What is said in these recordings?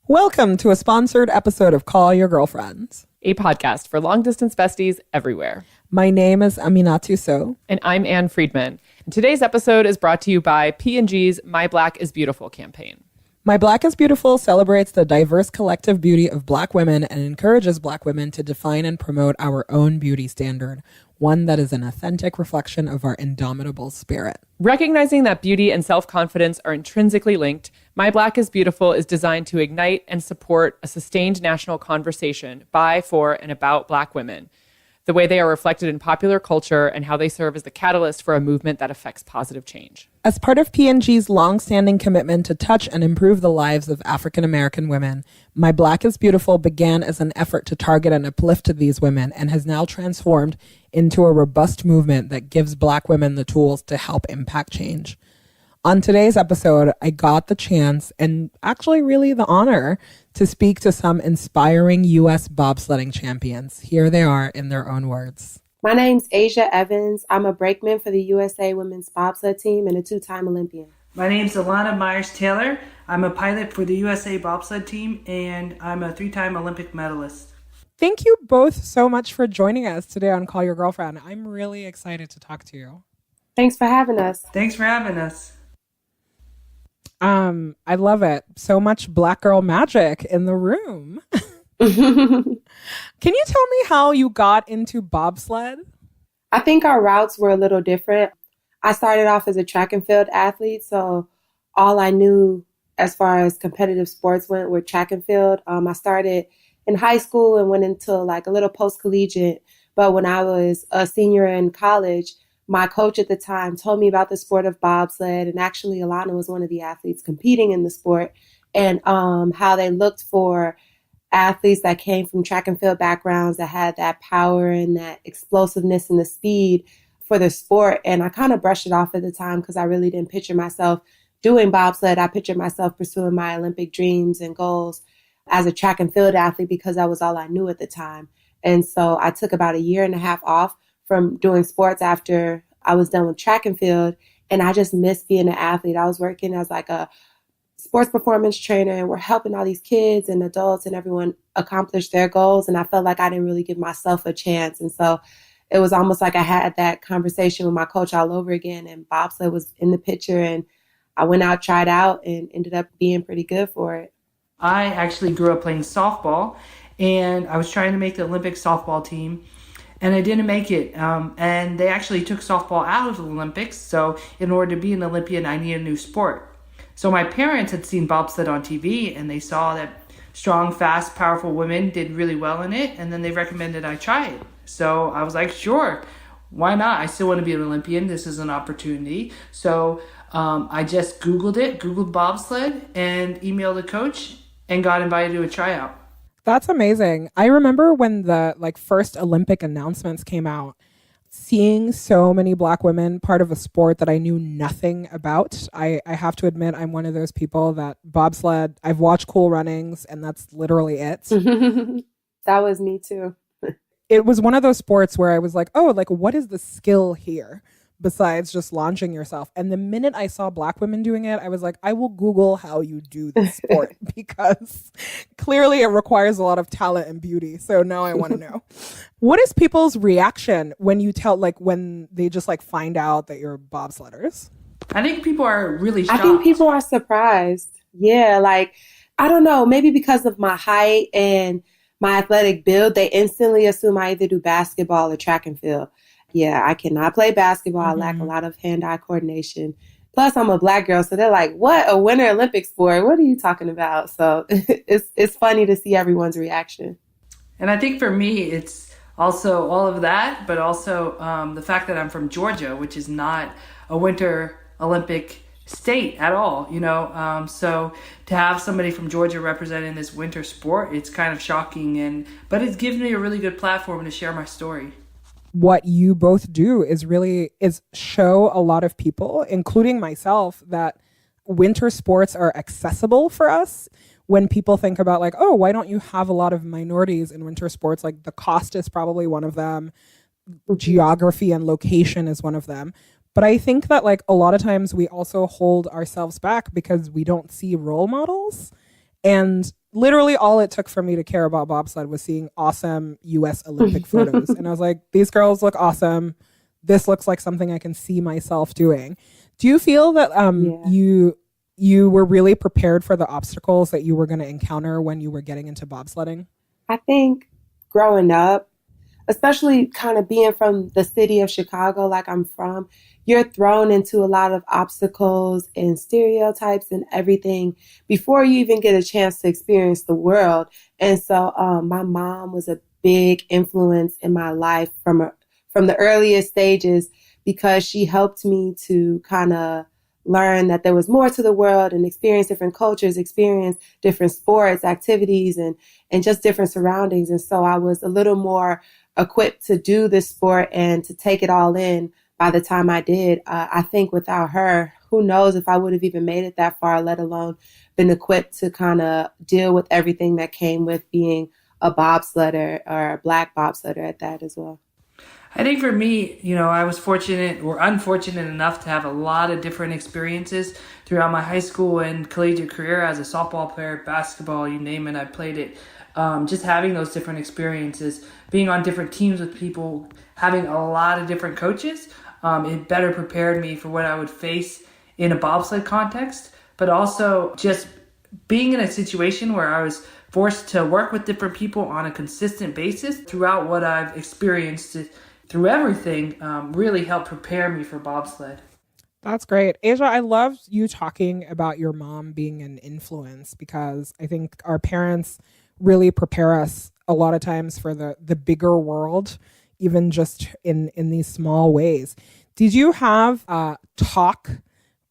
Welcome to a sponsored episode of Call Your Girlfriends, a podcast for long-distance besties everywhere. My name is Aminatou. And I'm Ann Friedman. And today's episode is brought to you by P&G's My Black is Beautiful campaign. My Black is Beautiful celebrates the diverse collective beauty of Black women and encourages Black women to define and promote our own beauty standard, one that is an authentic reflection of our indomitable spirit. Recognizing that beauty and self-confidence are intrinsically linked, My Black is Beautiful is designed to ignite and support a sustained national conversation by, for, and about Black women, the way they are reflected in popular culture and how they serve as the catalyst for a movement that affects positive change. As part of P&G's long-standing commitment to touch and improve the lives of African American women, My Black is Beautiful began as an effort to target and uplift these women and has now transformed into a robust movement that gives Black women the tools to help impact change. On today's episode, I got the chance, and actually really the honor, to speak to some inspiring U.S. bobsledding champions. Here they are in their own words. My name's Asia Evans. I'm a brakeman for the USA Women's Bobsled team and a two-time Olympian. My name's Elana Meyers Taylor. I'm a pilot for the USA Bobsled team, and I'm a 3-time Olympic medalist. Thank you both so much for joining us today on Call Your Girlfriend. I'm really excited to talk to you. Thanks for having us. Thanks for having us. I love it. So much Black girl magic in the room. Can you tell me how you got into bobsled? I think our routes were a little different. I started off as a track and field athlete, so all I knew as far as competitive sports went were track and field. I started in high school and went into like a little post-collegiate, but when I was a senior in college, my coach at the time told me about the sport of bobsled, and actually Elana was one of the athletes competing in the sport, and how they looked for athletes that came from track and field backgrounds that had that power and that explosiveness and the speed for the sport. And I kind of brushed it off at the time because I really didn't picture myself doing bobsled. I pictured myself pursuing my Olympic dreams and goals as a track and field athlete because that was all I knew at the time. And so I took about a year and a half off from doing sports after I was done with track and field. And I just missed being an athlete. I was working as like a sports performance trainer, and we're helping all these kids and adults and everyone accomplish their goals. And I felt like I didn't really give myself a chance. And so it was almost like I had that conversation with my coach all over again, and bobsled was in the picture, and I went out, tried out, and ended up being pretty good for it. I actually grew up playing softball, and I was trying to make the Olympic softball team, and I didn't make it. And they actually took softball out of the Olympics. So in order to be an Olympian, I needed a new sport. So my parents had seen bobsled on TV, and they saw that strong, fast, powerful women did really well in it, and then they recommended I try it. So I was like, sure, why not? I still want to be an Olympian. This is an opportunity. So I just Googled bobsled, and emailed the coach and got invited to a tryout. That's amazing. I remember when the first Olympic announcements came out, seeing so many Black women part of a sport that I knew nothing about. I have to admit, I'm one of those people that bobsled, I've watched Cool Runnings, and that's literally it. That was me too. It was one of those sports where I was like, oh, what is the skill here besides just launching yourself? And the minute I saw Black women doing it, I was like, I will Google how you do this sport because clearly it requires a lot of talent and beauty. So now I want to know. What is people's reaction when you tell, when they just find out that you're bobsledders? I think people are really shocked. I think people are surprised. Yeah, I don't know, maybe because of my height and my athletic build, they instantly assume I either do basketball or track and field. Yeah, I cannot play basketball. I lack a lot of hand-eye coordination. Plus, I'm a Black girl, so they're like, what? A Winter Olympic sport? What are you talking about? So it's funny to see everyone's reaction. And I think for me, it's also all of that, but also the fact that I'm from Georgia, which is not a Winter Olympic state at all, so to have somebody from Georgia representing this winter sport, it's kind of shocking, but it gives me a really good platform to share my story. What you both do is show a lot of people, including myself, that winter sports are accessible for us. When people think about oh, why don't you have a lot of minorities in winter sports? The cost is probably one of them. Geography and location is one of them. But I think that a lot of times we also hold ourselves back because we don't see role models. And literally all it took for me to care about bobsled was seeing awesome US Olympic photos. And I was like, these girls look awesome. This looks like something I can see myself doing. Do you feel that you were really prepared for the obstacles that you were going to encounter when you were getting into bobsledding? I think growing up, especially kind of being from the city of Chicago, like I'm from, you're thrown into a lot of obstacles and stereotypes and everything before you even get a chance to experience the world. And so my mom was a big influence in my life from the earliest stages, because she helped me to kind of learn that there was more to the world and experience different cultures, experience different sports, activities, and just different surroundings. And so I was a little more equipped to do this sport and to take it all in by the time I did. I think without her, who knows if I would have even made it that far, let alone been equipped to kind of deal with everything that came with being a bobsledder, or a Black bobsledder at that as well. I think for me, I was fortunate or unfortunate enough to have a lot of different experiences throughout my high school and collegiate career as a softball player, basketball, you name it, I played it. Just having those different experiences, being on different teams with people, having a lot of different coaches, it better prepared me for what I would face in a bobsled context, but also just being in a situation where I was forced to work with different people on a consistent basis throughout what I've experienced through everything really helped prepare me for bobsled. That's great. Asia, I love you talking about your mom being an influence, because I think our parents really prepare us a lot of times for the bigger world, even just in these small ways. Did you have a talk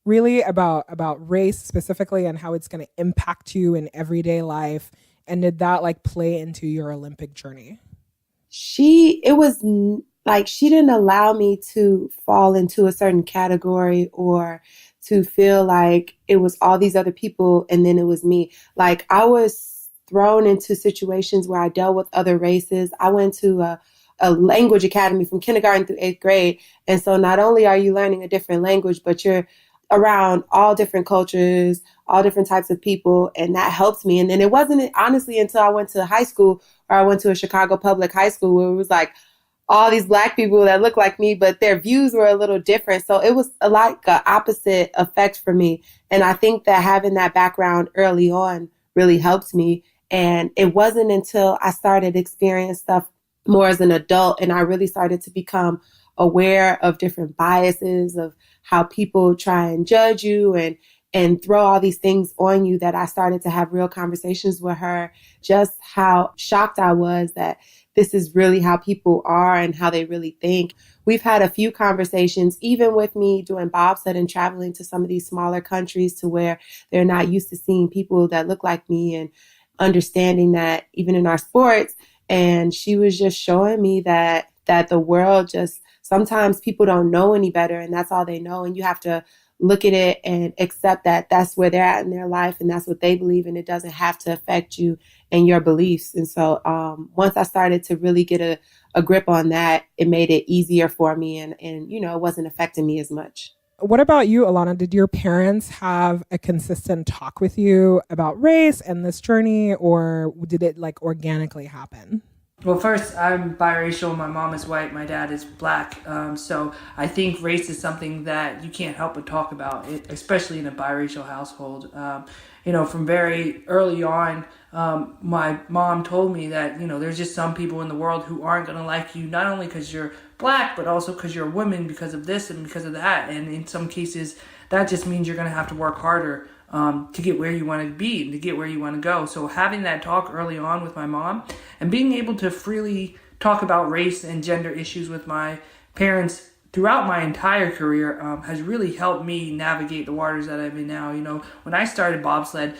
really about race specifically and how it's going to impact you in everyday life? And did that play into your Olympic journey? She didn't allow me to fall into a certain category or to feel like it was all these other people and then it was me. Like, I was thrown into situations where I dealt with other races. I went to a language academy from kindergarten through 8th grade. And so not only are you learning a different language, but you're around all different cultures, all different types of people. And that helped me. And then it wasn't honestly until I went to high school, or I went to a Chicago public high school, where it was like all these Black people that looked like me, but their views were a little different. So it was like an opposite effect for me. And I think that having that background early on really helped me. And it wasn't until I started experiencing stuff more as an adult and I really started to become aware of different biases, of how people try and judge you and throw all these things on you, that I started to have real conversations with her, just how shocked I was that this is really how people are and how they really think. We've had a few conversations, even with me doing bobsled and traveling to some of these smaller countries to where they're not used to seeing people that look like me and understanding that even in our sports. And she was just showing me that the world just, sometimes people don't know any better and that's all they know. And you have to look at it and accept that that's where they're at in their life and that's what they believe, and it doesn't have to affect you and your beliefs. And so once I started to really get a grip on that, it made it easier for me and it wasn't affecting me as much. What about you, Elana? Did your parents have a consistent talk with you about race and this journey, or did it organically happen? Well, first, I'm biracial. My mom is white. My dad is Black. So I think race is something that you can't help but talk about, especially in a biracial household. From very early on, my mom told me that, there's just some people in the world who aren't going to like you, not only because you're Black, but also because you're a woman, because of this and because of that. And in some cases, that just means you're going to have to work harder to get where you want to be and to get where you want to go. So having that talk early on with my mom and being able to freely talk about race and gender issues with my parents throughout my entire career has really helped me navigate the waters that I'm in now. When I started bobsled,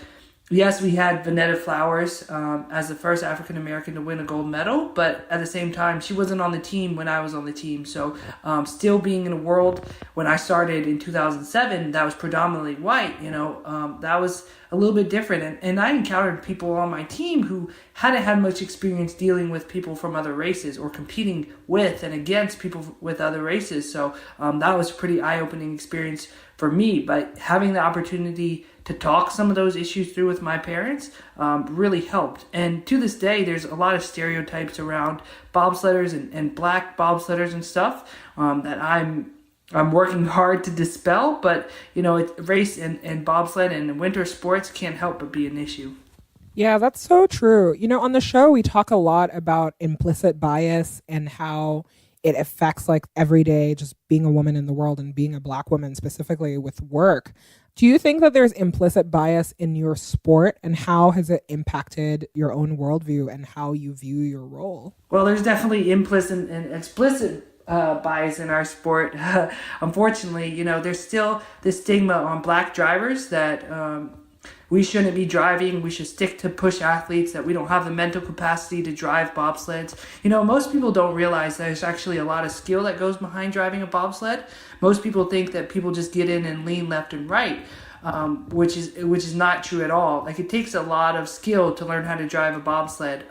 yes, we had Vanetta Flowers as the first African-American to win a gold medal, but at the same time, she wasn't on the team when I was on the team. So still being in a world when I started in 2007 that was predominantly white, that was a little bit different. And I encountered people on my team who hadn't had much experience dealing with people from other races or competing with and against people with other races. So that was a pretty eye-opening experience for me. But having the opportunity to talk some of those issues through with my parents really helped. And to this day, there's a lot of stereotypes around bobsledders and black bobsledders and stuff that I'm working hard to dispel. But, race and bobsled and winter sports can't help but be an issue. Yeah, that's so true. On the show, we talk a lot about implicit bias and how it affects like every day just being a woman in the world and being a Black woman specifically with work. Do you think that there's implicit bias in your sport, and how has it impacted your own worldview and how you view your role? Well, there's definitely implicit and explicit bias in our sport. Unfortunately, there's still this stigma on Black drivers that we shouldn't be driving. We should stick to push athletes, that we don't have the mental capacity to drive bobsleds. Most people don't realize there's actually a lot of skill that goes behind driving a bobsled. Most people think that people just get in and lean left and right, which is not true at all. Like, it takes a lot of skill to learn how to drive a bobsled.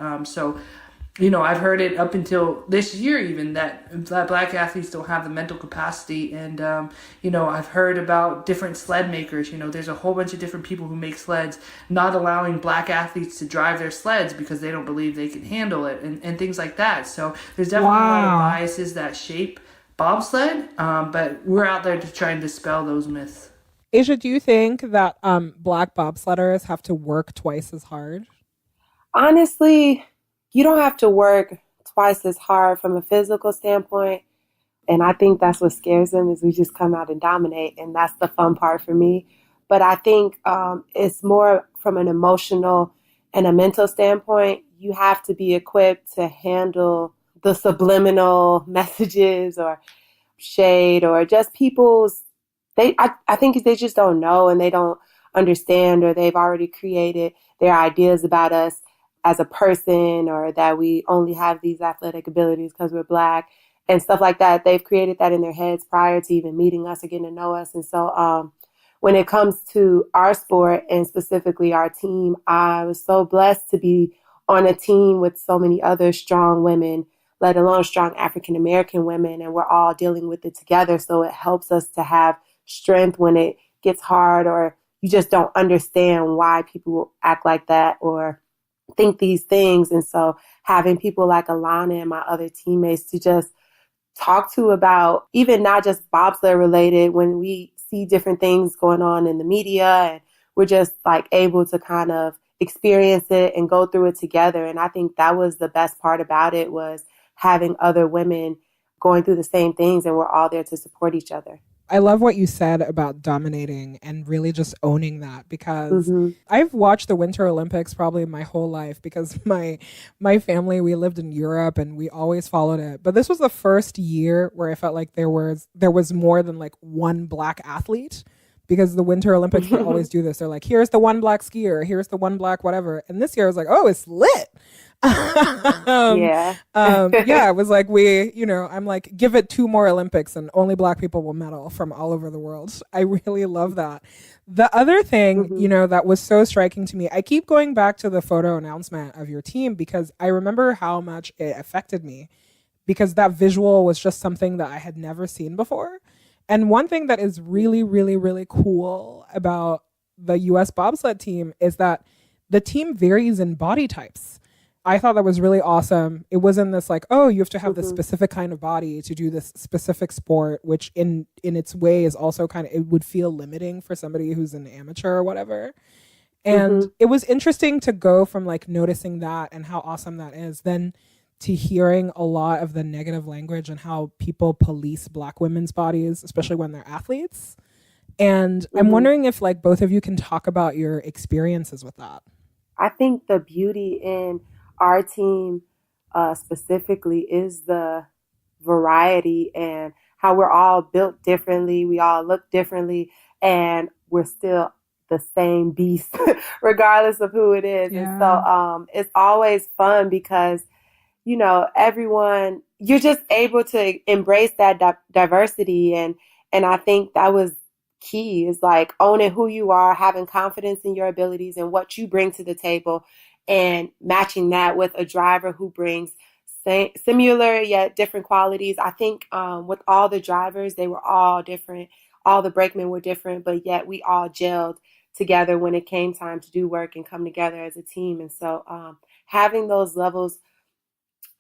I've heard it up until this year even that Black athletes don't have the mental capacity. And, I've heard about different sled makers. There's a whole bunch of different people who make sleds not allowing Black athletes to drive their sleds because they don't believe they can handle it and things like that. So there's definitely a lot of biases that shape bobsled, but we're out there to try and dispel those myths. Asia, do you think that Black bobsledders have to work twice as hard? Honestly, you don't have to work twice as hard from a physical standpoint. And I think that's what scares them, is we just come out and dominate. And that's the fun part for me. But I think it's more from an emotional and a mental standpoint. You have to be equipped to handle the subliminal messages or shade or just I think they just don't know, and they don't understand, or they've already created their ideas about us as a person, or that we only have these athletic abilities because we're Black and stuff like that. They've created that in their heads prior to even meeting us or getting to know us. And so when it comes to our sport and specifically our team, I was so blessed to be on a team with so many other strong women, let alone strong African-American women, and we're all dealing with it together. So it helps us to have strength when it gets hard, or you just don't understand why people act like that or think these things. And so having people like Elana and my other teammates to just talk to about, even not just bobsled related, when we see different things going on in the media, and we're just like able to kind of experience it and go through it together. And I think that was the best part about it, was having other women going through the same things, and we're all there to support each other. I love what you said about dominating and really just owning that, because I've watched the Winter Olympics probably my whole life, because my family, we lived in Europe and we always followed it. But this was the first year where I felt like there was more than like one Black athlete, because the Winter Olympics would always do this. They're like, here's the one Black skier, here's the one Black whatever. And this year I was like, oh, it's lit. Yeah, it was like I'm like, give it 2 more Olympics and only Black people will medal from all over the world. I really love that. The other thing, that was so striking to me, I keep going back to the photo announcement of your team, because I remember how much it affected me, because that visual was just something that I had never seen before. And one thing that is really, really, really cool about the U.S. bobsled team is that the team varies in body types. I thought that was really awesome. It wasn't this like, oh, you have to have this specific kind of body to do this specific sport, which in its way is also kind of, it would feel limiting for somebody who's an amateur or whatever. And it was interesting to go from like noticing that and how awesome that is, then to hearing a lot of the negative language and how people police Black women's bodies, especially when they're athletes. And I'm wondering if like both of you can talk about your experiences with that. I think the beauty in our team specifically is the variety and how we're all built differently. We all look differently, and we're still the same beast, regardless of who it is. Yeah. And so it's always fun because, everyone, you're just able to embrace that diversity. And I think that was key, is like owning who you are, having confidence in your abilities and what you bring to the table, and matching that with a driver who brings similar yet different qualities. I think with all the drivers, they were all different, all the brakemen were different, but yet we all gelled together when it came time to do work and come together as a team. And so having those levels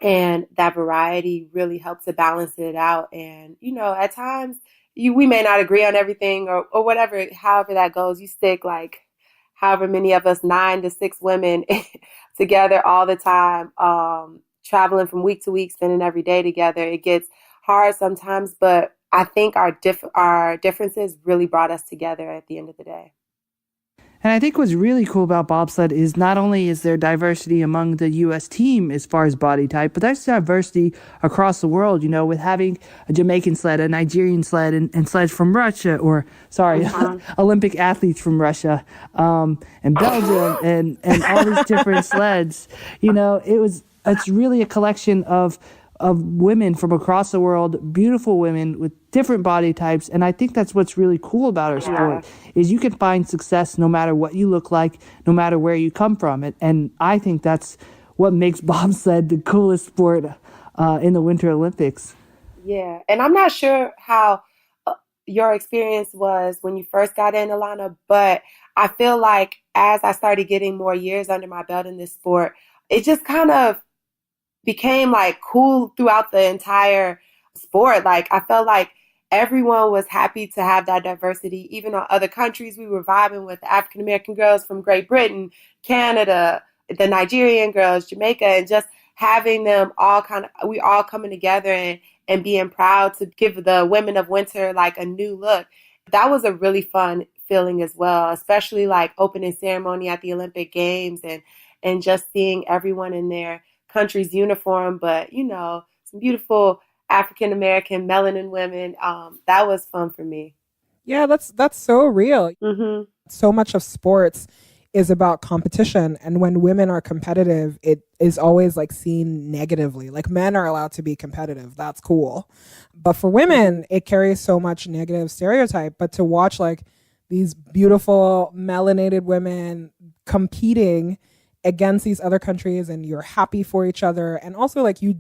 and that variety really helps to balance it out. And, at times we may not agree on everything or whatever, however that goes. You stick like however many of us, 9 to 6 women together all the time, traveling from week to week, spending every day together. It gets hard sometimes, but I think our differences really brought us together at the end of the day. And I think what's really cool about bobsled is not only is there diversity among the U.S. team as far as body type, but there's diversity across the world, with having a Jamaican sled, a Nigerian sled, and sleds from Russia, Olympic athletes from Russia, and Belgium, and all these different sleds. It's really a collection of women from across the world, beautiful women with different body types. And I think that's what's really cool about our sport is you can find success no matter what you look like, no matter where you come from. And I think that's what makes bobsled the coolest sport in the Winter Olympics. Yeah. And I'm not sure how your experience was when you first got in, Elana, but I feel like as I started getting more years under my belt in this sport, it just kind of became like cool throughout the entire sport. Like I felt like everyone was happy to have that diversity. Even on other countries, we were vibing with African American girls from Great Britain, Canada, the Nigerian girls, Jamaica, and just having them all we all coming together and being proud to give the women of winter like a new look. That was a really fun feeling as well, especially like opening ceremony at the Olympic Games and just seeing everyone in their country's uniform, but some beautiful African American melanin women. That was fun for me. Yeah, that's so real. Mm-hmm. So much of sports is about competition, and when women are competitive, it is always like seen negatively. Like men are allowed to be competitive, that's cool, but for women, it carries so much negative stereotype. But to watch like these beautiful melanated women competing against these other countries, and you're happy for each other, and also like you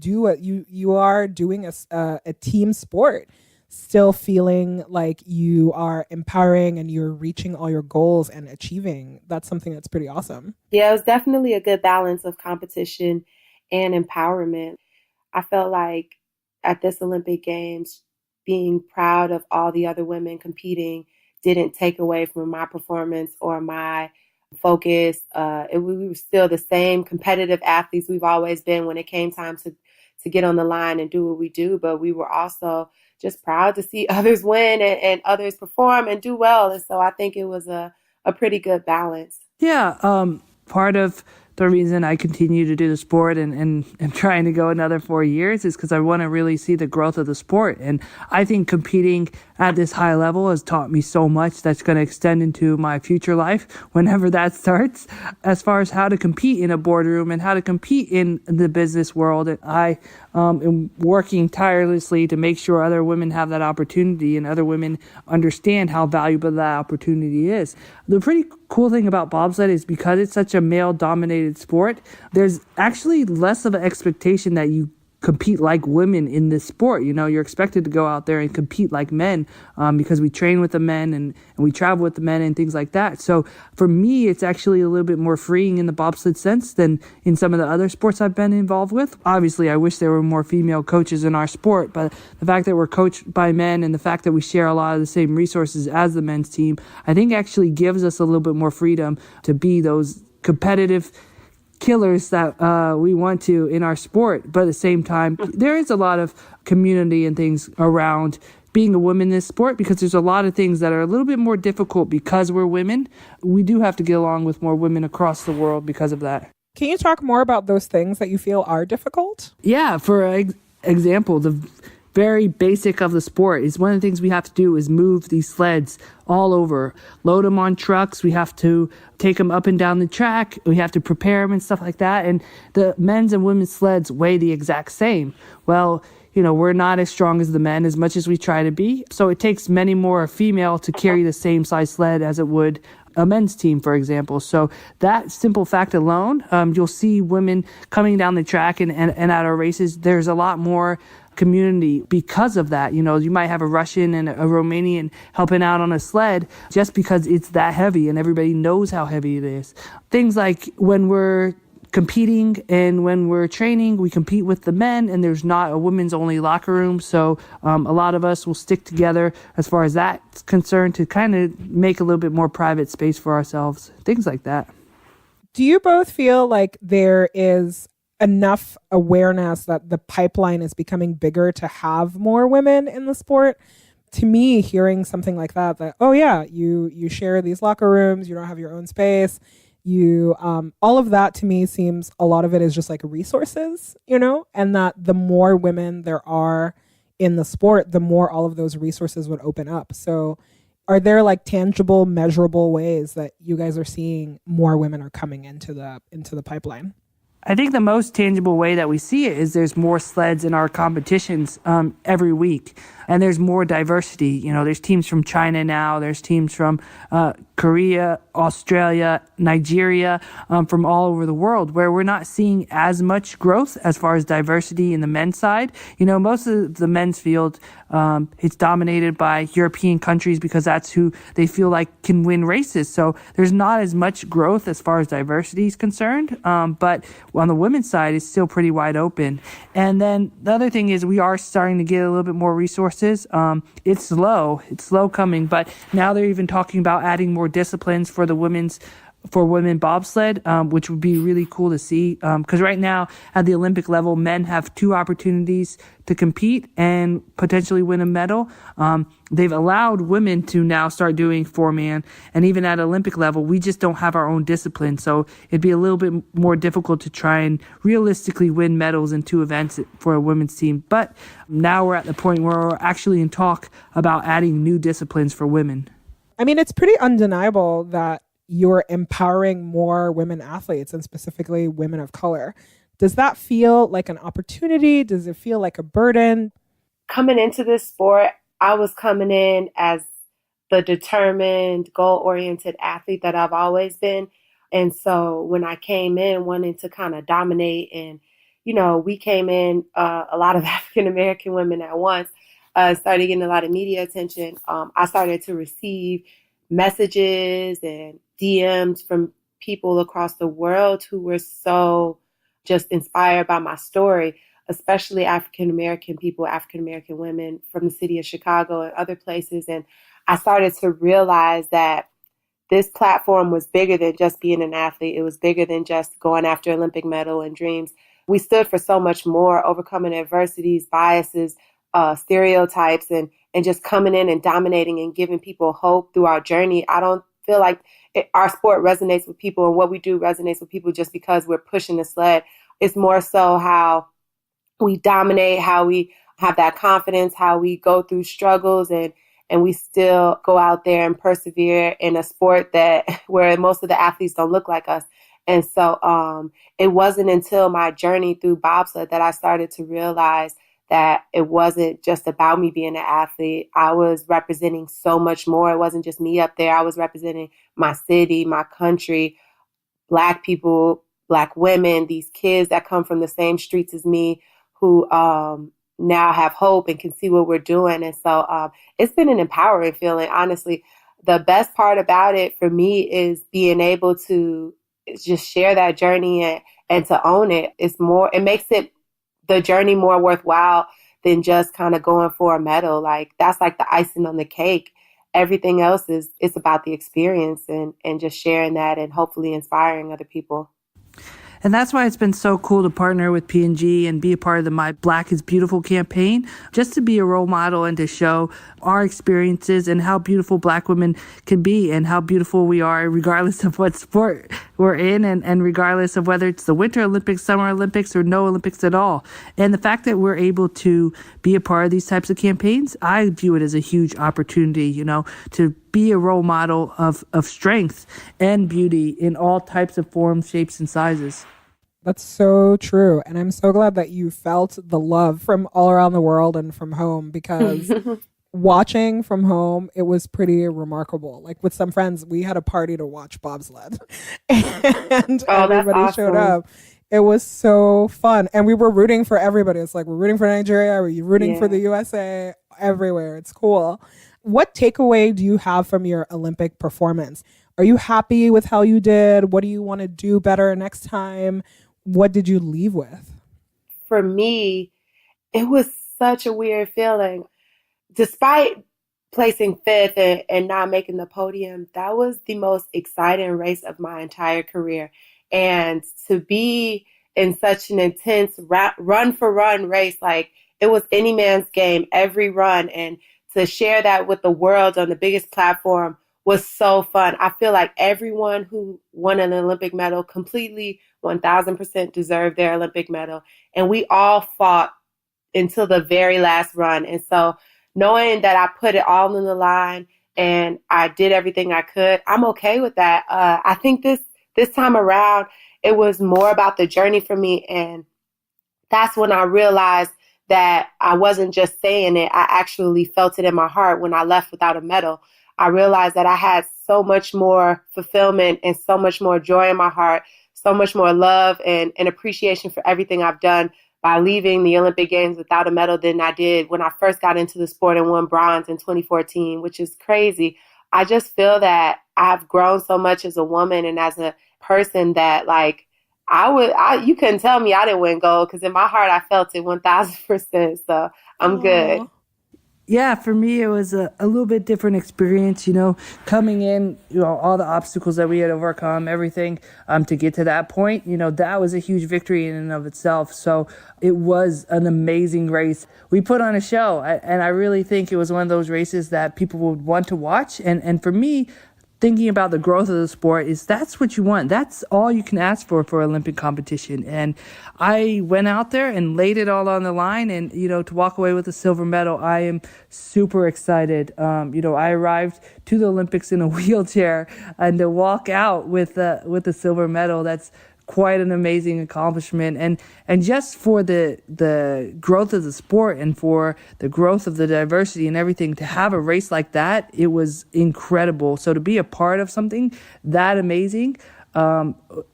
are doing a team sport, still feeling like you are empowering and you're reaching all your goals and achieving. That's something that's pretty awesome. Yeah, it was definitely a good balance of competition and empowerment. I felt like at this Olympic Games, being proud of all the other women competing didn't take away from my performance or my focus. We were still the same competitive athletes we've always been when it came time to get on the line and do what we do. But we were also just proud to see others win and others perform and do well. And so I think it was a pretty good balance. Yeah. Part of the reason I continue to do the sport and am trying to go another 4 years is because I want to really see the growth of the sport. And I think competing at this high level has taught me so much that's going to extend into my future life whenever that starts, as far as how to compete in a boardroom and how to compete in the business world. And I am working tirelessly to make sure other women have that opportunity and other women understand how valuable that opportunity is. The pretty cool thing about bobsled is because it's such a male-dominated sport, there's actually less of an expectation that you compete like women in this sport. You're expected to go out there and compete like men because we train with the men and we travel with the men and things like that. So for me, it's actually a little bit more freeing in the bobsled sense than in some of the other sports I've been involved with. Obviously, I wish there were more female coaches in our sport, but the fact that we're coached by men and the fact that we share a lot of the same resources as the men's team, I think actually gives us a little bit more freedom to be those competitive killers that we want to in our sport. But at the same time, there is a lot of community and things around being a woman in this sport because there's a lot of things that are a little bit more difficult because we're women. We do have to get along with more women across the world because of that. Can you talk more about those things that you feel are difficult? Yeah, for example, the very basic of the sport is one of the things we have to do is move these sleds all over, load them on trucks. We have to take them up and down the track. We have to prepare them and stuff like that. And the men's and women's sleds weigh the exact same. Well, we're not as strong as the men as much as we try to be. So it takes many more female to carry the same size sled as it would a men's team, for example. So that simple fact alone, you'll see women coming down the track and at our races, there's a lot more community because of that. You know, you might have a Russian and a Romanian helping out on a sled just because it's that heavy and everybody knows how heavy it is. Things like when we're competing and when we're training, we compete with the men and there's not a women's only locker room. So a lot of us will stick together as far as that's concerned to kind of make a little bit more private space for ourselves, things like that. Do you both feel like there is enough awareness that the pipeline is becoming bigger to have more women in the sport? To me, hearing something like that, oh yeah, you share these locker rooms, you don't have your own space, you all of that to me seems a lot of it is just like resources, you know, and that the more women there are in the sport, the more all of those resources would open up. So are there like tangible, measurable ways that you guys are seeing more women are coming into the pipeline? I think the most tangible way that we see it is there's more sleds in our competitions every week. And there's more diversity. You know, there's teams from China now. There's teams from Korea, Australia, Nigeria, from all over the world, where we're not seeing as much growth as far as diversity in the men's side. You know, most of the men's field, it's dominated by European countries because that's who they feel like can win races. So there's not as much growth as far as diversity is concerned. But on the women's side, it's still pretty wide open. And then the other thing is we are starting to get a little bit more resources. It's slow coming, but now they're even talking about adding more disciplines for the women bobsled, which would be really cool to see. Because right now at the Olympic level, men have 2 opportunities to compete and potentially win a medal. They've allowed women to now start doing 4-man, and even at Olympic level, we just don't have our own discipline. So it'd be a little bit more difficult to try and realistically win medals in 2 events for a women's team. But now we're at the point where we're actually in talk about adding new disciplines for women. I mean, it's pretty undeniable that you're empowering more women athletes and specifically women of color. Does that feel like an opportunity? Does it feel like a burden? Coming into this sport, I was coming in as the determined, goal-oriented athlete that I've always been. And so when I came in wanting to kind of dominate and, you know, we came in, a lot of African-American women at once, started getting a lot of media attention. I started to receive messages and DMs from people across the world who were so just inspired by my story, especially African-American people, African-American women from the city of Chicago and other places. And I started to realize that this platform was bigger than just being an athlete. It was bigger than just going after Olympic medal and dreams. We stood for so much more, overcoming adversities, biases, stereotypes, and just coming in and dominating and giving people hope through our journey. I don't feel like our sport resonates with people and what we do resonates with people just because we're pushing the sled. It's more so how we dominate, how we have that confidence, how we go through struggles and we still go out there and persevere in a sport that where most of the athletes don't look like us. And so it wasn't until my journey through bobsled that I started to realize that it wasn't just about me being an athlete. I was representing so much more. It wasn't just me up there. I was representing my city, my country, Black people, Black women, these kids that come from the same streets as me who now have hope and can see what we're doing. And so it's been an empowering feeling. Honestly, the best part about it for me is being able to just share that journey and to own it. It makes the journey more worthwhile than just kind of going for a medal. Like that's like the icing on the cake. Everything else it's about the experience and just sharing that and hopefully inspiring other people. And that's why it's been so cool to partner with P&G and be a part of the My Black is Beautiful campaign, just to be a role model and to show our experiences and how beautiful Black women can be and how beautiful we are regardless of what sport we're in and regardless of whether it's the Winter Olympics, Summer Olympics, or no Olympics at all. And the fact that we're able to be a part of these types of campaigns, I view it as a huge opportunity, you know, to be a role model of strength and beauty in all types of forms, shapes, and sizes. That's so true. And I'm so glad that you felt the love from all around the world and from home, because watching from home, it was pretty remarkable. Like with some friends, we had a party to watch bobsled and everybody awesome. showed up. It was so fun. And we were rooting for everybody. It's like, we're rooting for Nigeria. We're rooting for the USA everywhere. It's cool. What takeaway do you have from your Olympic performance? Are you happy with how you did? What do you want to do better next time? What did you leave with? For me, it was such a weird feeling. Despite placing fifth and not making the podium, that was the most exciting race of my entire career. And to be in such an intense run for run race, like it was any man's game, every run, and to share that with the world on the biggest platform was so fun. I feel like everyone who won an Olympic medal completely 1000% deserved their Olympic medal. And we all fought until the very last run. And so knowing that I put it all on the line and I did everything I could, I'm okay with that. I think this time around, it was more about the journey for me. And that's when I realized that I wasn't just saying it. I actually felt it in my heart when I left without a medal. I realized that I had so much more fulfillment and so much more joy in my heart, so much more love and appreciation for everything I've done by leaving the Olympic Games without a medal than I did when I first got into the sport and won bronze in 2014, which is crazy. I just feel that I've grown so much as a woman and as a person that like you couldn't tell me I didn't win gold because in my heart I felt it 1000%. So I'm good. Yeah, for me, it was a little bit different experience, coming in, all the obstacles that we had overcome, everything to get to that point, that was a huge victory in and of itself. So it was an amazing race. We put on a show, and I really think it was one of those races that people would want to watch. And for me, thinking about the growth of the sport that's what you want. That's all you can ask for Olympic competition. And I went out there and laid it all on the line and, to walk away with a silver medal, I am super excited. I arrived to the Olympics in a wheelchair and to walk out with a silver medal, that's quite an amazing accomplishment. And just for the growth of the sport and for the growth of the diversity and everything, to have a race like that, it was incredible. So to be a part of something that amazing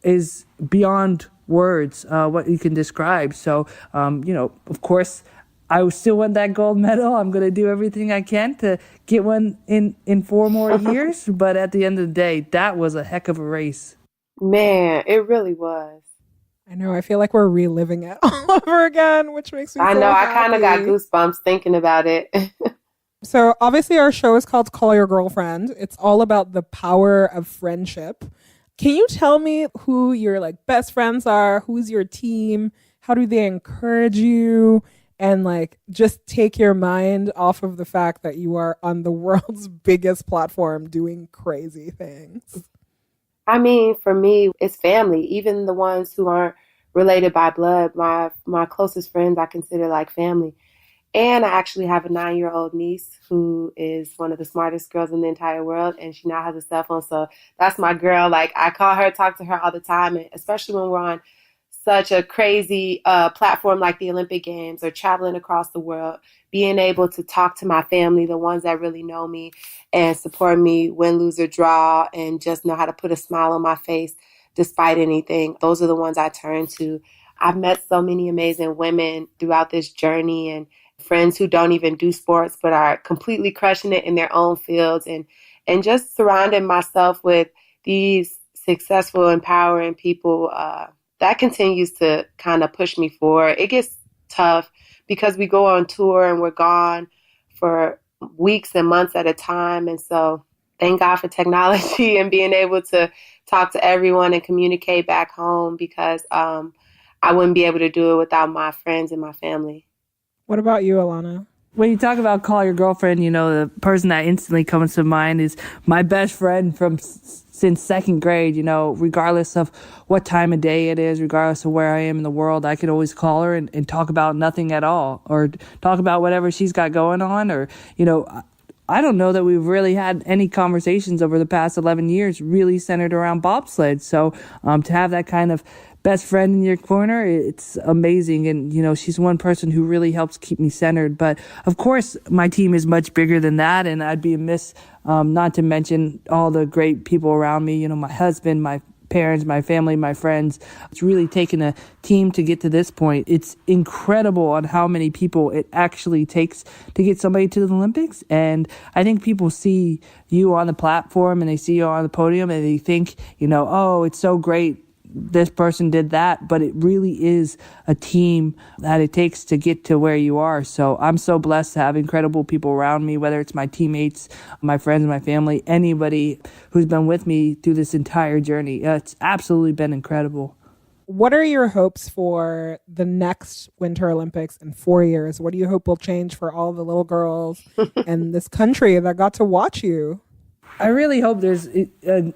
is beyond words, what you can describe. So, of course, I still want that gold medal. I'm going to do everything I can to get one in 4 more years. But at the end of the day, that was a heck of a race. Man, it really was. I know. I feel like we're reliving it all over again, which makes me I so know. happy. I kind of got goosebumps thinking about it. So obviously our show is called Call Your Girlfriend. It's all about the power of friendship. Can you tell me who your best friends are? Who's your team? How do they encourage you? And just take your mind off of the fact that you are on the world's biggest platform doing crazy things. I mean, for me, it's family, even the ones who aren't related by blood. My closest friends I consider like family. And I actually have a 9-year-old niece who is one of the smartest girls in the entire world, and she now has a cell phone. So that's my girl. I call her, talk to her all the time, and especially when we're on such a crazy platform like the Olympic Games or traveling across the world, being able to talk to my family, the ones that really know me and support me, win, lose, or draw, and just know how to put a smile on my face despite anything. Those are the ones I turn to. I've met so many amazing women throughout this journey and friends who don't even do sports but are completely crushing it in their own fields, and just surrounding myself with these successful, empowering people that continues to kind of push me forward. It gets tough because we go on tour and we're gone for weeks and months at a time. And so thank God for technology and being able to talk to everyone and communicate back home, because I wouldn't be able to do it without my friends and my family. What about you, Elana? When you talk about Call Your Girlfriend, the person that instantly comes to mind is my best friend since second grade. Regardless of what time of day it is, regardless of where I am in the world, I could always call her and talk about nothing at all, or talk about whatever she's got going on. Or, I don't know that we've really had any conversations over the past 11 years really centered around bobsled. So to have that kind of best friend in your corner, it's amazing. And, she's one person who really helps keep me centered. But of course, my team is much bigger than that. And I'd be amiss not to mention all the great people around me, my husband, my parents, my family, my friends. It's really taken a team to get to this point. It's incredible on how many people it actually takes to get somebody to the Olympics. And I think people see you on the platform and they see you on the podium and they think, oh, it's so great this person did that, but it really is a team that it takes to get to where you are. So I'm so blessed to have incredible people around me, whether it's my teammates, my friends, my family, anybody who's been with me through this entire journey. It's absolutely been incredible. What are your hopes for the next Winter Olympics in 4 years? What do you hope will change for all the little girls in this country that got to watch you? I really hope there's a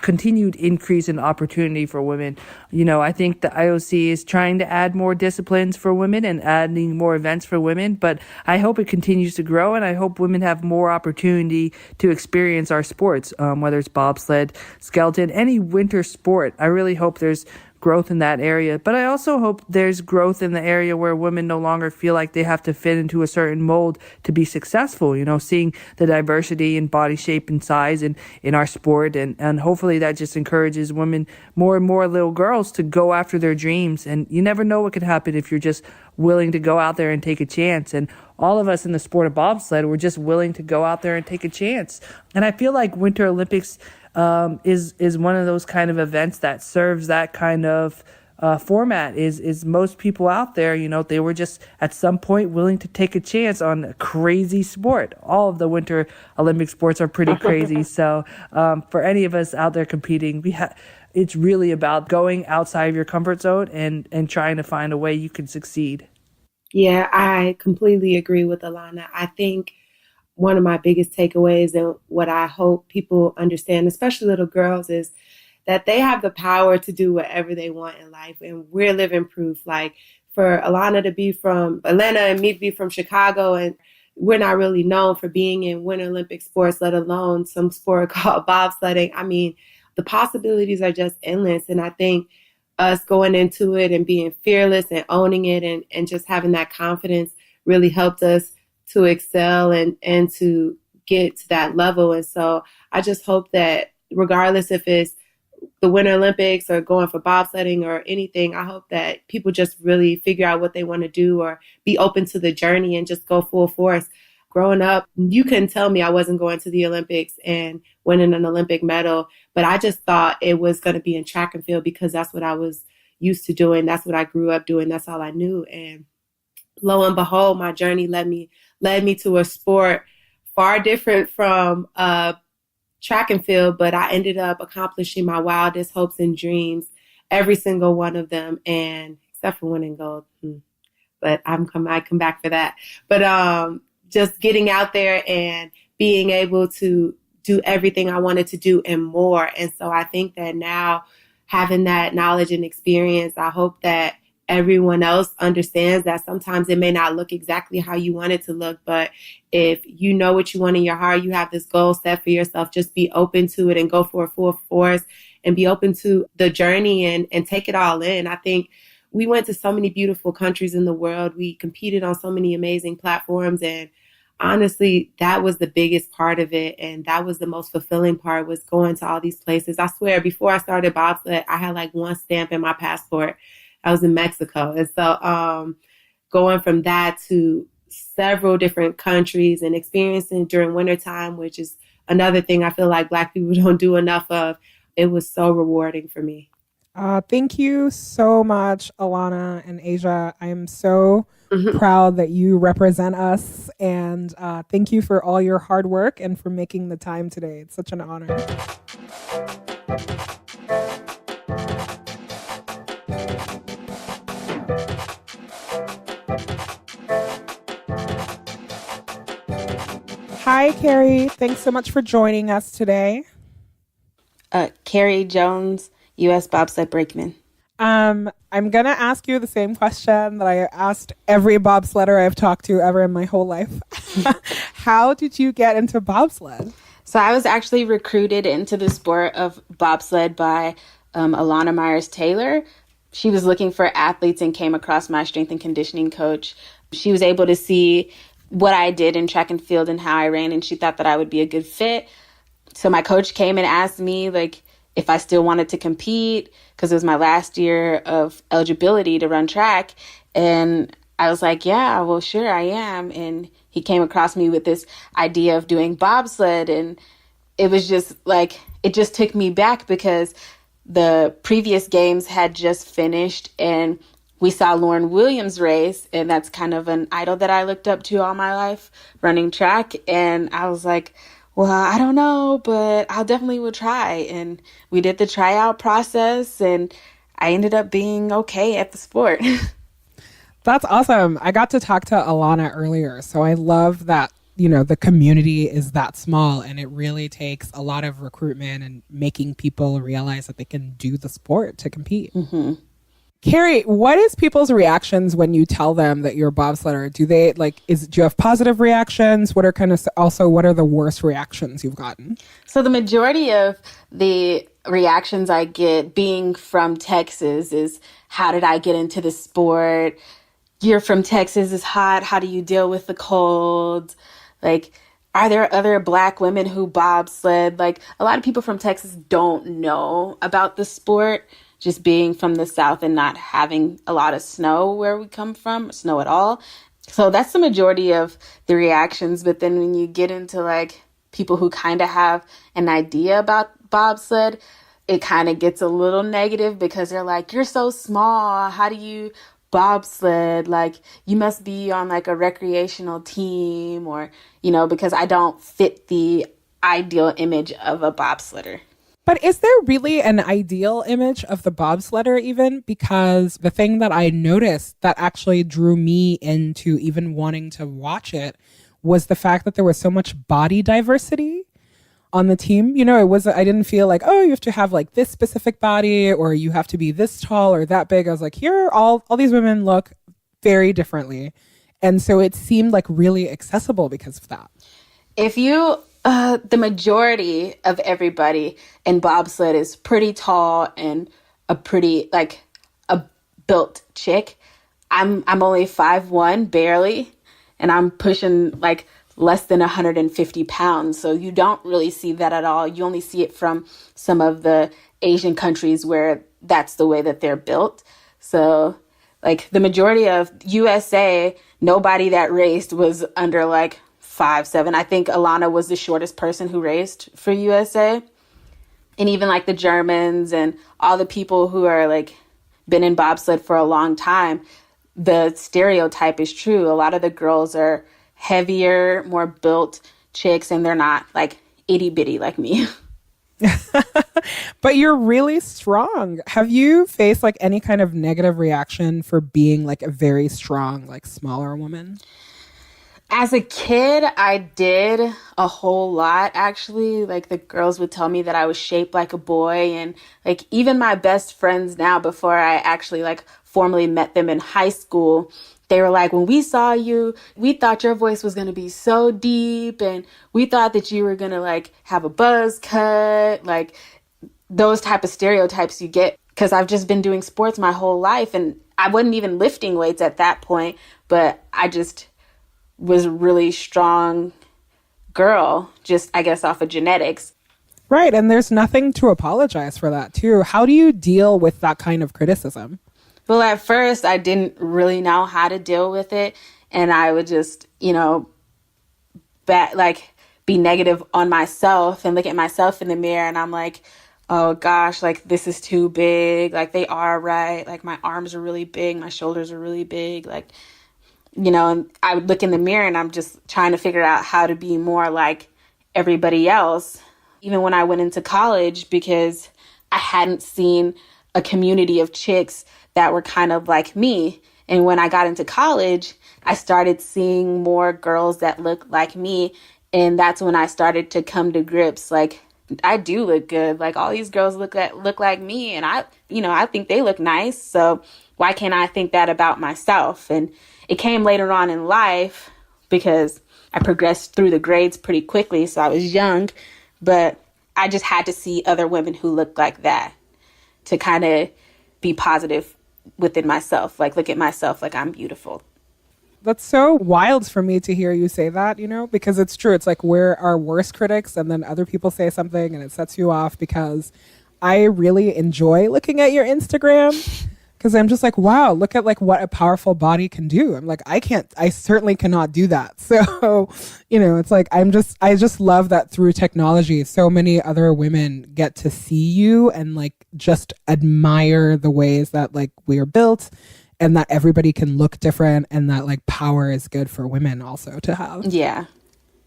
continued increase in opportunity for women. I think the IOC is trying to add more disciplines for women and adding more events for women, but I hope it continues to grow, and I hope women have more opportunity to experience our sports, whether it's bobsled, skeleton, any winter sport. I really hope there's growth in that area. But I also hope there's growth in the area where women no longer feel like they have to fit into a certain mold to be successful, seeing the diversity in body shape and size in our sport. And hopefully that just encourages women, more and more little girls, to go after their dreams. And you never know what could happen if you're just willing to go out there and take a chance. And all of us in the sport of bobsled, we're just willing to go out there and take a chance. And I feel like Winter Olympics is one of those kind of events that serves that kind of format. Is most people out there, they were just at some point willing to take a chance on a crazy sport. All of the Winter Olympic sports are pretty crazy. So for any of us out there competing, it's really about going outside of your comfort zone and trying to find a way you can succeed. Yeah, I completely agree with Elana. I think one of my biggest takeaways and what I hope people understand, especially little girls, is that they have the power to do whatever they want in life. And we're living proof. Like, for Elana to be from Atlanta and me to be from Chicago, and we're not really known for being in Winter Olympic sports, let alone some sport called bobsledding. I mean, the possibilities are just endless. And I think us going into it and being fearless and owning it and just having that confidence really helped us to excel and to get to that level. And so I just hope that regardless if it's the Winter Olympics or going for bobsledding or anything, I hope that people just really figure out what they want to do or be open to the journey and just go full force. Growing up, you couldn't tell me I wasn't going to the Olympics and winning an Olympic medal, but I just thought it was going to be in track and field because that's what I was used to doing. That's what I grew up doing. That's all I knew. And lo and behold, my journey led me to a sport far different from track and field, but I ended up accomplishing my wildest hopes and dreams, every single one of them, and except for winning gold. But I come back for that. But just getting out there and being able to do everything I wanted to do and more. And so I think that now, having that knowledge and experience, I hope that everyone else understands that sometimes it may not look exactly how you want it to look, but if you know what you want in your heart, you have this goal set for yourself, just be open to it and go for full force and be open to the journey and take it all in. I think we went to so many beautiful countries in the world. We competed on so many amazing platforms, and honestly, that was the biggest part of it. And that was the most fulfilling part, was going to all these places. I swear, before I started bobsled, I had like one stamp in my passport. I was in Mexico. And so going from that to several different countries and experiencing during wintertime, which is another thing I feel like Black people don't do enough of, it was so rewarding for me. Thank you so much, Elana and Asia. I am so proud that you represent us. And thank you for all your hard work and for making the time today. It's such an honor. Hi, Kehri. Thanks so much for joining us today. Kehri Jones, U.S. bobsled brakeman. I'm going to ask you the same question that I asked every bobsledder I've talked to ever in my whole life. How did you get into bobsled? So I was actually recruited into the sport of bobsled by Elana Meyers Taylor. She was looking for athletes and came across my strength and conditioning coach. She was able to see what I did in track and field and how I ran, and she thought that I would be a good fit. So my coach came and asked me, like, if I still wanted to compete, because it was my last year of eligibility to run track. And I was like, yeah, well, sure, I am. And he came across me with this idea of doing bobsled. And it was just like, it just took me back because the previous games had just finished and we saw Lauren Williams race. And that's kind of an idol that I looked up to all my life, running track. And I was like, well, I don't know, but I'll definitely will try. And we did the tryout process and I ended up being okay at the sport. That's awesome. I got to talk to Elana earlier. So I love that, you know, the community is that small and it really takes a lot of recruitment and making people realize that they can do the sport to compete. Mm-hmm. Kehri, what is people's reactions when you tell them that you're a bobsledder? Do you have positive reactions? What are the worst reactions you've gotten? So the majority of the reactions I get being from Texas is, how did I get into the sport? You're from Texas, it's hot. How do you deal with the cold? Like, are there other Black women who bobsled? Like, a lot of people from Texas don't know about the sport, just being from the South and not having a lot of snow where we come from, snow at all. So that's the majority of the reactions. But then when you get into like people who kind of have an idea about bobsled, it kind of gets a little negative because they're like, you're so small. How do you bobsled? Like, you must be on like a recreational team, or, you know, because I don't fit the ideal image of a bobsledder. But is there really an ideal image of the bobsledder even? Because the thing that I noticed that actually drew me into even wanting to watch it was the fact that there was so much body diversity on the team. You know, I didn't feel like, oh, you have to have like this specific body or you have to be this tall or that big. I was like, here, all these women look very differently. And so it seemed like really accessible because of that. The majority of everybody in bobsled is pretty tall and a built chick. I'm only 5'1", barely, and I'm pushing like less than 150 pounds. So you don't really see that at all. You only see it from some of the Asian countries where that's the way that they're built. So like the majority of USA, nobody that raced was under like 5'7". I think Elana was the shortest person who raced for USA. And even like the Germans and all the people who are like been in bobsled for a long time, the stereotype is true. A lot of the girls are heavier, more built chicks, and they're not like itty bitty like me. But you're really strong. Have you faced like any kind of negative reaction for being like a very strong, like smaller woman? As a kid, I did a whole lot, actually. Like, the girls would tell me that I was shaped like a boy. And, like, even my best friends now, before I actually, like, formally met them in high school, they were like, when we saw you, we thought your voice was going to be so deep. And we thought that you were going to, like, have a buzz cut. Like, those type of stereotypes you get. Because I've just been doing sports my whole life. And I wasn't even lifting weights at that point. But I just was a really strong girl, just, I guess, off of genetics. Right. And there's nothing to apologize for that, too. How do you deal with that kind of criticism? Well, at first, I didn't really know how to deal with it. And I would just, you know, be negative on myself and look at myself in the mirror. And I'm like, oh, gosh, like, this is too big. Like, they are right. Like, my arms are really big. My shoulders are really big. Like, you know, and I would look in the mirror and I'm just trying to figure out how to be more like everybody else. Even when I went into college, because I hadn't seen a community of chicks that were kind of like me. And when I got into college, I started seeing more girls that looked like me. And that's when I started to come to grips. Like, I do look good. Like, all these girls look like me. And I think they look nice. So why can't I think that about myself? And it came later on in life because I progressed through the grades pretty quickly. So I was young, but I just had to see other women who looked like that to kind of be positive within myself. Like, look at myself like I'm beautiful. That's so wild for me to hear you say that, you know, because it's true. It's like we're our worst critics and then other people say something and it sets you off because I really enjoy looking at your Instagram because I'm just like, wow, look at like what a powerful body can do. I'm like, I certainly cannot do that. So, it's like, I just love that through technology, so many other women get to see you and like just admire the ways that like we are built and that everybody can look different and that like power is good for women also to have. Yeah.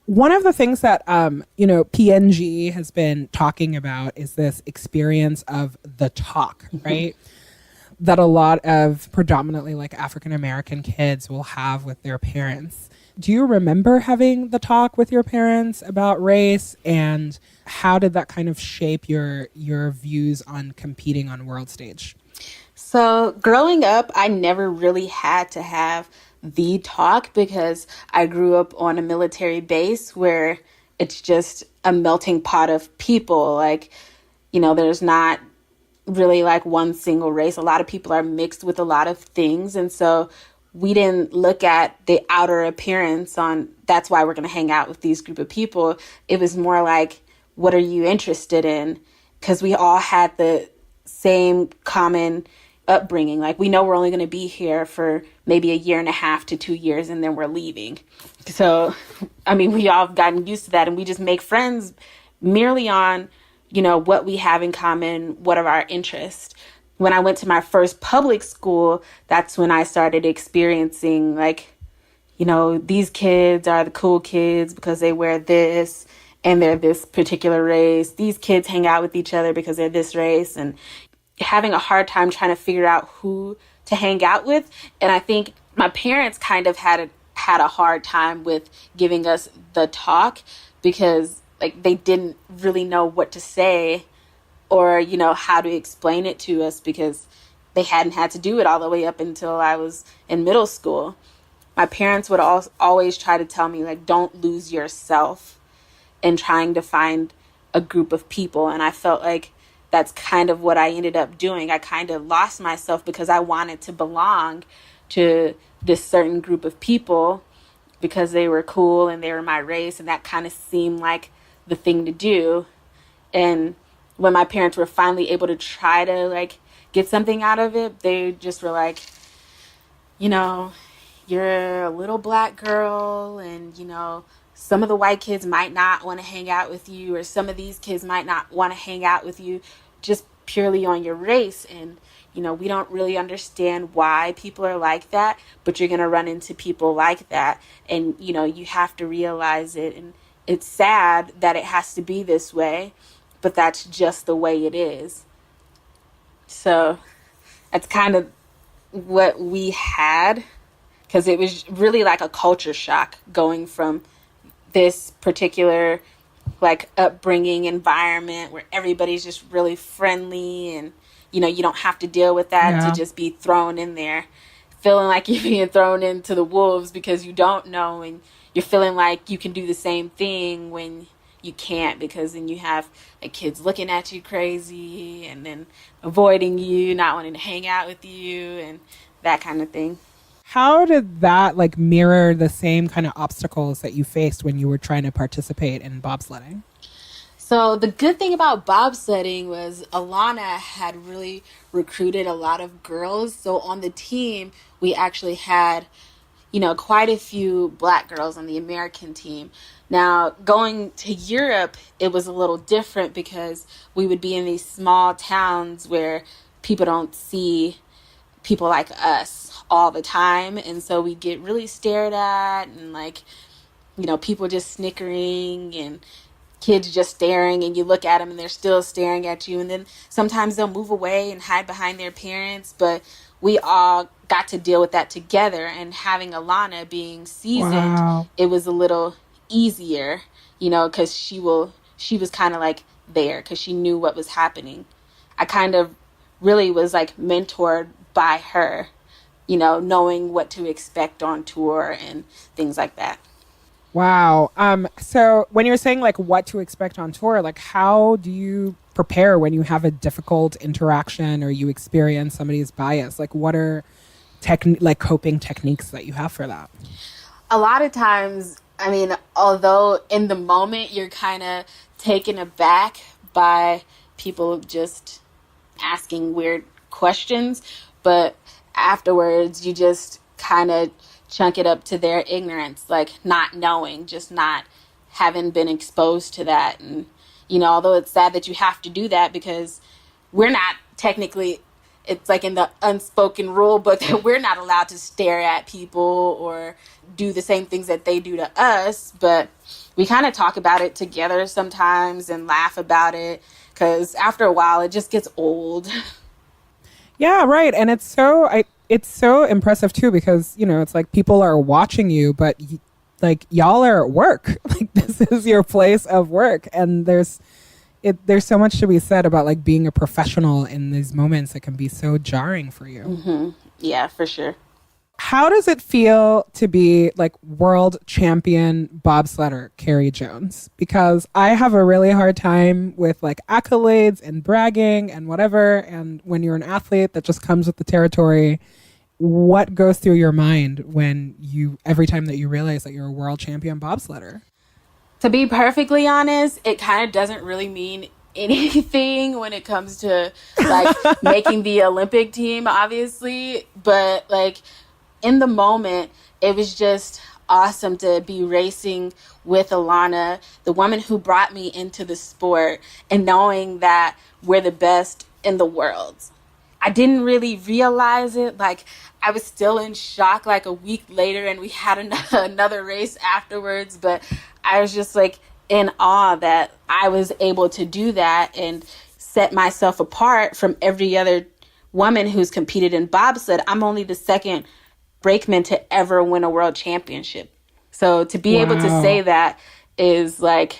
One of the things that, PNG has been talking about is this experience of the talk, right? That a lot of predominantly like African-American kids will have with their parents. Do you remember having the talk with your parents about race, and how did that kind of shape your views on competing on world stage? So growing up, I never really had to have the talk because I grew up on a military base where it's just a melting pot of people. Like, there's not really like one single race. A lot of people are mixed with a lot of things. And so we didn't look at the outer appearance on that's why we're going to hang out with these group of people. It was more like, what are you interested in? Because we all had the same common upbringing. Like, we know we're only going to be here for maybe a year and a half to 2 years, and then we're leaving. So, we all have gotten used to that, and we just make friends merely on, what we have in common, what are our interests. When I went to my first public school, that's when I started experiencing like, these kids are the cool kids because they wear this and they're this particular race. These kids hang out with each other because they're this race, and having a hard time trying to figure out who to hang out with. And I think my parents kind of had a hard time with giving us the talk because like they didn't really know what to say or, how to explain it to us because they hadn't had to do it all the way up until I was in middle school. My parents would always try to tell me, like, don't lose yourself in trying to find a group of people. And I felt like that's kind of what I ended up doing. I kind of lost myself because I wanted to belong to this certain group of people because they were cool and they were my race. And that kind of seemed like the thing to do. And when my parents were finally able to try to like get something out of it, they just were like, you're a little black girl and, some of the white kids might not want to hang out with you, or some of these kids might not want to hang out with you just purely on your race. And, we don't really understand why people are like that, but you're going to run into people like that. And, you have to realize it. And it's sad that it has to be this way, but that's just the way it is. So that's kind of what we had, because it was really like a culture shock going from this particular like upbringing environment where everybody's just really friendly and, you don't have to deal with that to just be thrown in there, feeling like you're being thrown into the wolves because you don't know, and you're feeling like you can do the same thing when you can't, because then you have like kids looking at you crazy and then avoiding you, not wanting to hang out with you and that kind of thing. How did that like mirror the same kind of obstacles that you faced when you were trying to participate in bobsledding? So the good thing about bobsledding was Elana had really recruited a lot of girls. So on the team, we actually had, quite a few black girls on the American team. Now, going to Europe, it was a little different because we would be in these small towns where people don't see people like us all the time. And so we get really stared at and like, people just snickering and kids just staring, and you look at them and they're still staring at you. And then sometimes they'll move away and hide behind their parents. But we all got to deal with that together. And having Elana being seasoned, it was a little easier, because she was kind of like there because she knew what was happening. I kind of really was like mentored by her, knowing what to expect on tour and things like that. Wow. So when you're saying like what to expect on tour, like how do you prepare when you have a difficult interaction or you experience somebody's bias? Like what are coping techniques that you have for that? A lot of times, although in the moment you're kind of taken aback by people just asking weird questions, but afterwards you just kind of chunk it up to their ignorance, like not knowing, just not having been exposed to that. And, although it's sad that you have to do that because we're not technically, it's like in the unspoken rule book that we're not allowed to stare at people or do the same things that they do to us. But we kind of talk about it together sometimes and laugh about it because after a while it just gets old. Yeah, right. And it's so impressive too because, it's like people are watching you, but like y'all are at work. Like this is your place of work. And there's so much to be said about like being a professional in these moments that can be so jarring for you. Mm-hmm. Yeah, for sure. How does it feel to be like world champion bobsledder Kehri Jones? Because I have a really hard time with like accolades and bragging and whatever. And when you're an athlete, that just comes with the territory. What goes through your mind every time that you realize that you're a world champion bobsledder? To be perfectly honest, it kind of doesn't really mean anything when it comes to like making the Olympic team, obviously. But like in the moment, it was just awesome to be racing with Elana, the woman who brought me into the sport, and knowing that we're the best in the world. I didn't really realize it. Like I was still in shock like a week later and we had another race afterwards. But I was just like in awe that I was able to do that and set myself apart from every other woman who's competed in bobsled. I'm only the second brakeman to ever win a world championship. So to be able to say that is like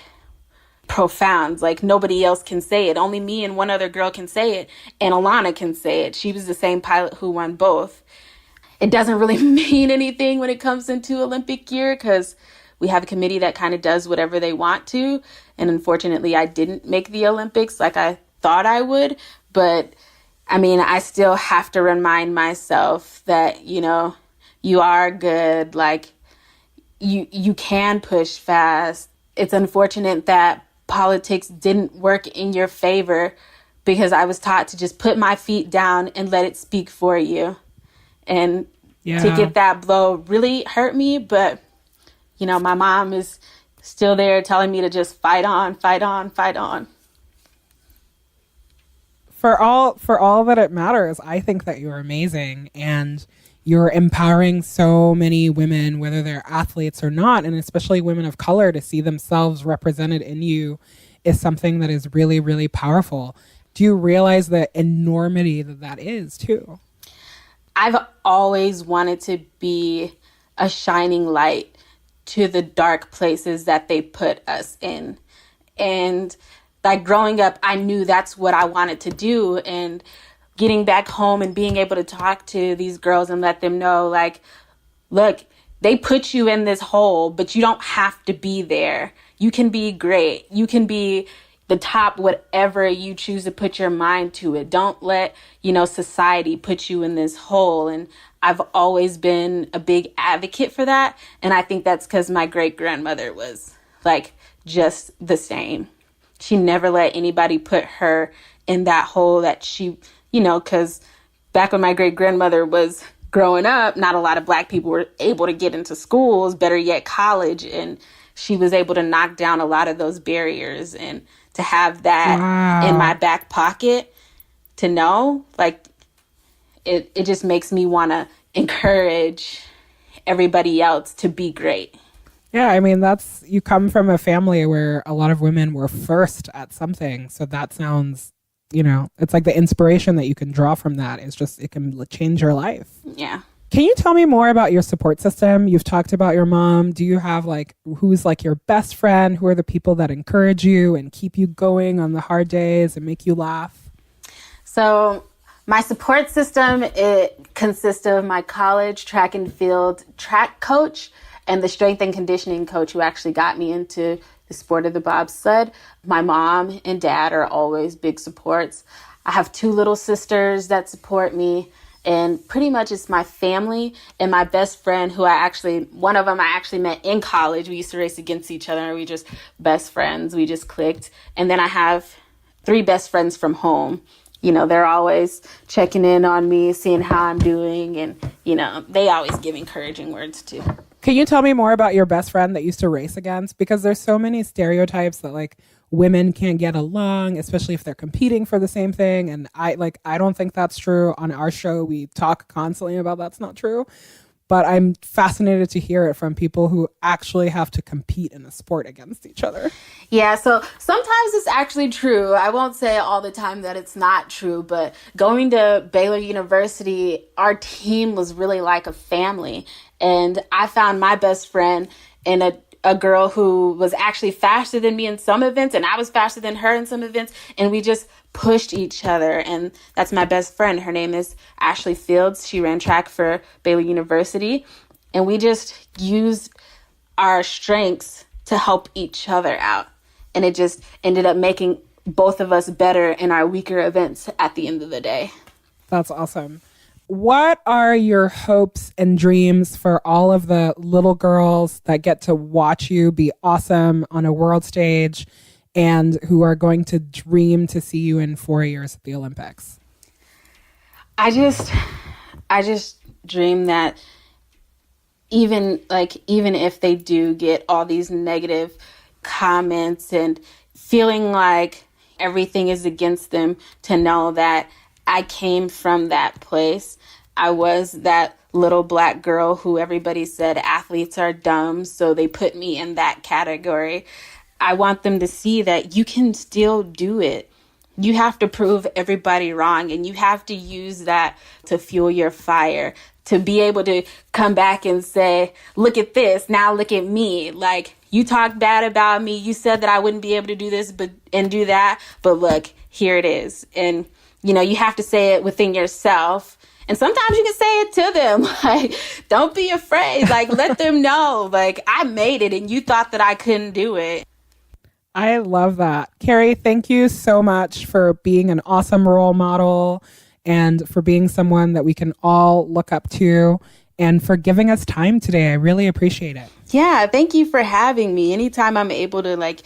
profound. Like nobody else can say it. Only me and one other girl can say it. And Elana can say it. She was the same pilot who won both. It doesn't really mean anything when it comes into Olympic year because we have a committee that kind of does whatever they want to. And unfortunately, I didn't make the Olympics like I thought I would. But I mean, I still have to remind myself that, you are good. Like you can push fast. It's unfortunate that politics didn't work in your favor because I was taught to just put my feet down and let it speak for you. And to get that blow really hurt me. But, my mom is still there telling me to just fight on, fight on, fight on. For all that it matters, I think that you're amazing and you're empowering so many women, whether they're athletes or not, and especially women of color, to see themselves represented in you is something that is really, really powerful. Do you realize the enormity that is too? I've always wanted to be a shining light to the dark places that they put us in. And like growing up, I knew that's what I wanted to do. And getting back home and being able to talk to these girls and let them know, like, look, they put you in this hole, but you don't have to be there. You can be great. You can be the top, whatever you choose to put your mind to it. Don't let, society put you in this hole. And I've always been a big advocate for that. And I think that's because my great grandmother was like just the same. She never let anybody put her in that hole that she, because back when my great grandmother was growing up, not a lot of Black people were able to get into schools, better yet college. And she was able to knock down a lot of those barriers. And to have that in my back pocket, to know, like, it just makes me want to encourage everybody else to be great. Yeah, I mean, you come from a family where a lot of women were first at something. So that sounds, it's like the inspiration that you can draw from that is just, it can change your life. Yeah. Can you tell me more about your support system? You've talked about your mom. Do you have who's like your best friend? Who are the people that encourage you and keep you going on the hard days and make you laugh? So my support system, it consists of my college track and field track coach and the strength and conditioning coach who actually got me into the sport of the bobsled. My mom and dad are always big supports. I have 2 little sisters that support me. And pretty much it's my family and my best friend one of them I actually met in college. We used to race against each other and we just best friends. We just clicked. And then I have three best friends from home. You know, they're always checking in on me, seeing how I'm doing. And, you know, they always give encouraging words too. Can you tell me more about your best friend that used to race against? Because there's so many stereotypes that like women can't get along, especially if they're competing for the same thing. And I don't think that's true. On our show, we talk constantly about that's not true. But I'm fascinated to hear it from people who actually have to compete in a sport against each other. Yeah, so sometimes it's actually true. I won't say all the time that it's not true, but going to Baylor University, our team was really like a family. And I found my best friend in a girl who was actually faster than me in some events, and I was faster than her in some events, and we just pushed each other. And that's my best friend. Her name is Ashley Fields. She ran track for Baylor University, and we just used our strengths to help each other out. And it just ended up making both of us better in our weaker events at the end of the day. That's awesome. What are your hopes and dreams for all of the little girls that get to watch you be awesome on a world stage and who are going to dream to see you in 4 years at the Olympics? I just dream that even if they do get all these negative comments and feeling like everything is against them, to know that I came from that place. I was that little black girl who everybody said athletes are dumb, so they put me in that category. I want them to see that you can still do it. You have to prove everybody wrong, and you have to use that to fuel your fire, to be able to come back and say, look at this, now look at me. Like, you talked bad about me, you said that I wouldn't be able to do this and do that, but look, here it is. And you know, you have to say it within yourself. And sometimes you can say it to them. Like, don't be afraid. Like, let them know. Like, I made it and you thought that I couldn't do it. I love that. Kehri, thank you so much for being an awesome role model and for being someone that we can all look up to and for giving us time today. I really appreciate it. Yeah, thank you for having me. Anytime I'm able to, like,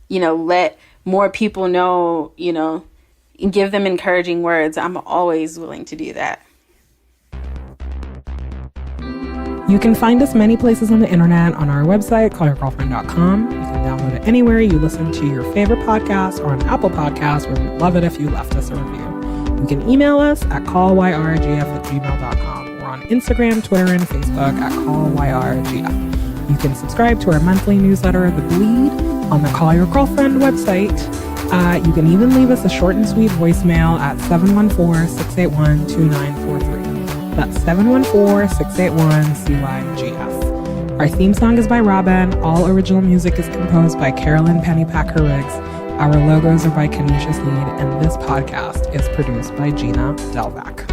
you know, let more people know, you know, and give them encouraging words, I'm always willing to do that. You can find us many places on the internet on our website, callyourgirlfriend.com. You can download it anywhere you listen to your favorite podcast or on Apple Podcasts, where we'd love it if you left us a review. You can email us at callyrgf@gmail.com. We're on Instagram, Twitter, and Facebook at callyrgf. You can subscribe to our monthly newsletter, The Bleed, on the Call Your Girlfriend website. You can even leave us a short and sweet voicemail at 714-681-2943. That's 714-681-CYGF. Our theme song is by Robin. All original music is composed by Carolyn Pennypacker Riggs. Our logos are by Canisius Lead, and this podcast is produced by Gina Delvac.